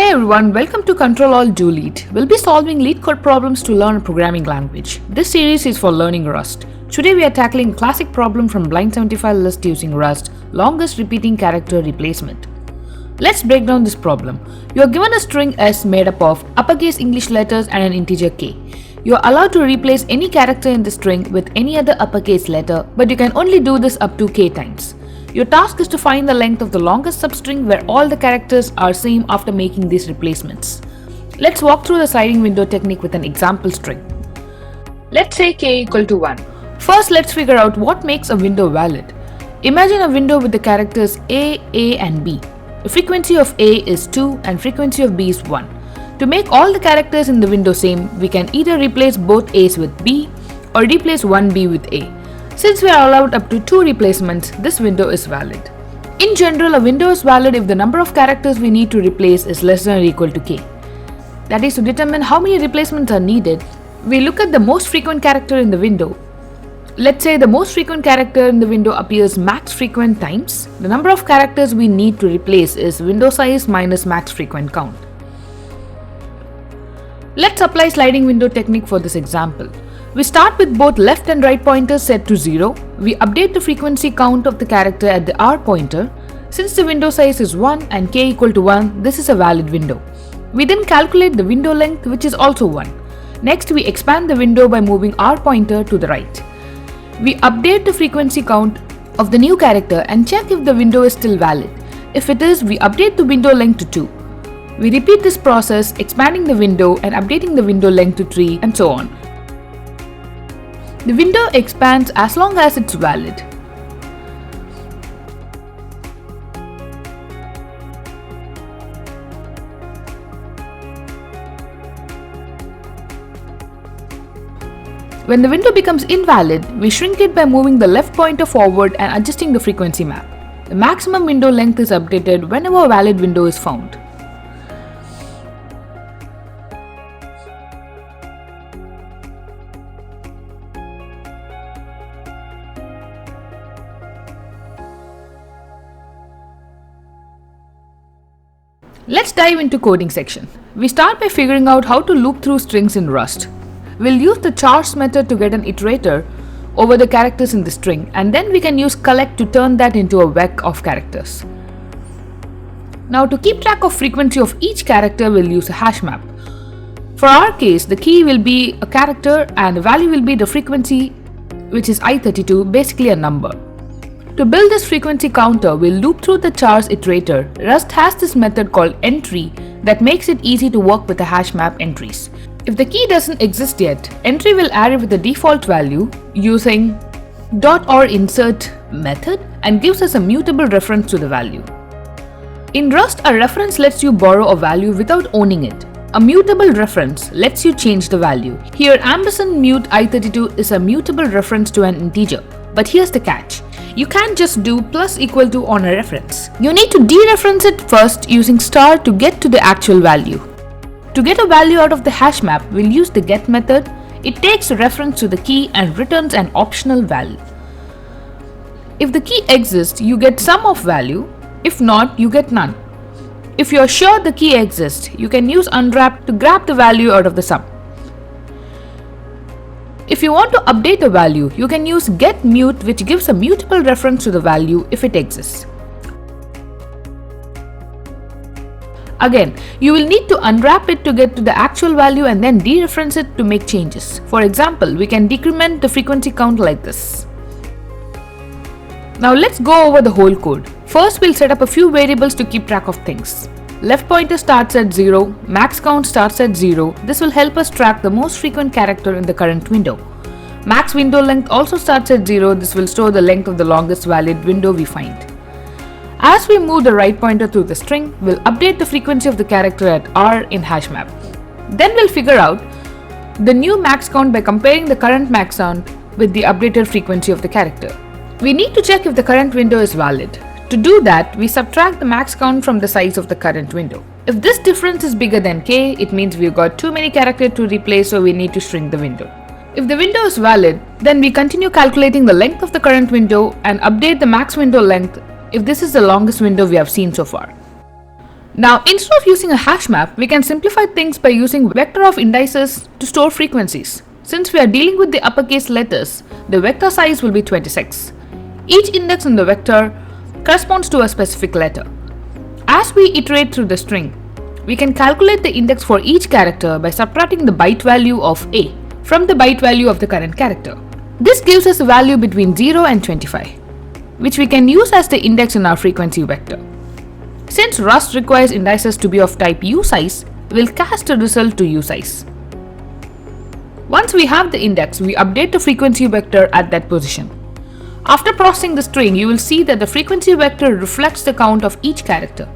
Hey everyone, welcome to Control Alt Do Leet. We'll be solving LeetCode problems to learn a programming language. This series is for learning Rust. Today we are tackling a classic problem from Blind 75 list using Rust, longest repeating character replacement. Let's break down this problem. You are given a string S made up of uppercase English letters and an integer k. You are allowed to replace any character in the string with any other uppercase letter, but you can only do this up to k times. Your task is to find the length of the longest substring where all the characters are same after making these replacements. Let's walk through the sliding window technique with an example string. Let's say k equal to 1. First, let's figure out what makes a window valid. Imagine a window with the characters A and B. The frequency of A is 2 and frequency of B is 1. To make all the characters in the window same, we can either replace both A's with B or replace one B with A. Since we are allowed up to 2 replacements, this window is valid. In general, a window is valid if the number of characters we need to replace is less than or equal to k. That is, to determine how many replacements are needed, we look at the most frequent character in the window. Let's say the most frequent character in the window appears max frequent times. The number of characters we need to replace is window size minus max frequent count. Let's apply sliding window technique for this example. We start with both left and right pointers set to 0. We update the frequency count of the character at the R pointer. Since the window size is 1 and k equal to 1, this is a valid window. We then calculate the window length, which is also 1. Next, we expand the window by moving R pointer to the right. We update the frequency count of the new character and check if the window is still valid. If it is, we update the window length to 2. We repeat this process, expanding the window and updating the window length to 3 and so on. The window expands as long as it's valid. When the window becomes invalid, we shrink it by moving the left pointer forward and adjusting the frequency map. The maximum window length is updated whenever a valid window is found. Let's dive into coding section. We start by figuring out how to loop through strings in Rust. We'll use the chars method to get an iterator over the characters in the string, and then we can use collect to turn that into a vec of characters. Now, to keep track of frequency of each character, we'll use a hash map. For our case, the key will be a character and the value will be the frequency, which is i32, basically a number. To build this frequency counter, we'll loop through the chars iterator. Rust has this method called entry that makes it easy to work with the hash map entries. If the key doesn't exist yet, entry will add it with the default value using .or_insert method and gives us a mutable reference to the value. In Rust, a reference lets you borrow a value without owning it. A mutable reference lets you change the value. Here, &mute i32 is a mutable reference to an integer. But here's the catch. You can't just do plus equal to on a reference. You need to dereference it first using star to get to the actual value. To get a value out of the hash map, we'll use the get method. It takes a reference to the key and returns an optional value. If the key exists, you get sum of value. If not, you get none. If you're sure the key exists, you can use unwrap to grab the value out of the sum. If you want to update a value, you can use getMute, which gives a mutable reference to the value if it exists. Again, you will need to unwrap it to get to the actual value and then dereference it to make changes. For example, we can decrement the frequency count like this. Now let's go over the whole code. First, we'll set up a few variables to keep track of things. Left pointer starts at 0, max count starts at 0. This will help us track the most frequent character in the current window. Max window length also starts at 0. This will store the length of the longest valid window we find. As we move the right pointer through the string, we'll update the frequency of the character at R in hash map. Then we'll figure out the new max count by comparing the current max count with the updated frequency of the character. We need to check if the current window is valid. To do that, we subtract the max count from the size of the current window. If this difference is bigger than k, it means we've got too many characters to replace, so we need to shrink the window. If the window is valid, then we continue calculating the length of the current window and update the max window length if this is the longest window we have seen so far. Now, instead of using a hash map, we can simplify things by using vector of indices to store frequencies. Since we are dealing with the uppercase letters, the vector size will be 26. Each index in the vector corresponds to a specific letter. As we iterate through the string, we can calculate the index for each character by subtracting the byte value of A from the byte value of the current character. This gives us a value between 0 and 25, which we can use as the index in our frequency vector. Since Rust requires indices to be of type usize, we'll cast the result to usize. Once we have the index, we update the frequency vector at that position. After processing the string, you will see that the frequency vector reflects the count of each character.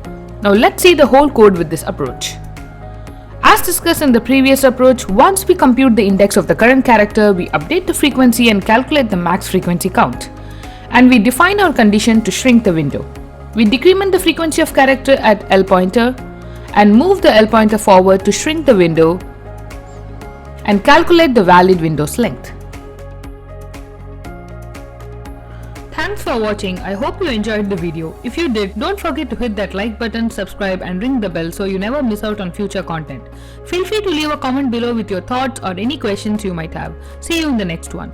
Now let's see the whole code with this approach. As discussed in the previous approach, once we compute the index of the current character, we update the frequency and calculate the max frequency count. And we define our condition to shrink the window. We decrement the frequency of character at L pointer and move the L pointer forward to shrink the window and calculate the valid window's length. Thanks for watching. I hope you enjoyed the video. If you did, don't forget to hit that like button, subscribe and ring the bell so you never miss out on future content. Feel free to leave a comment below with your thoughts or any questions you might have. See you in the next one.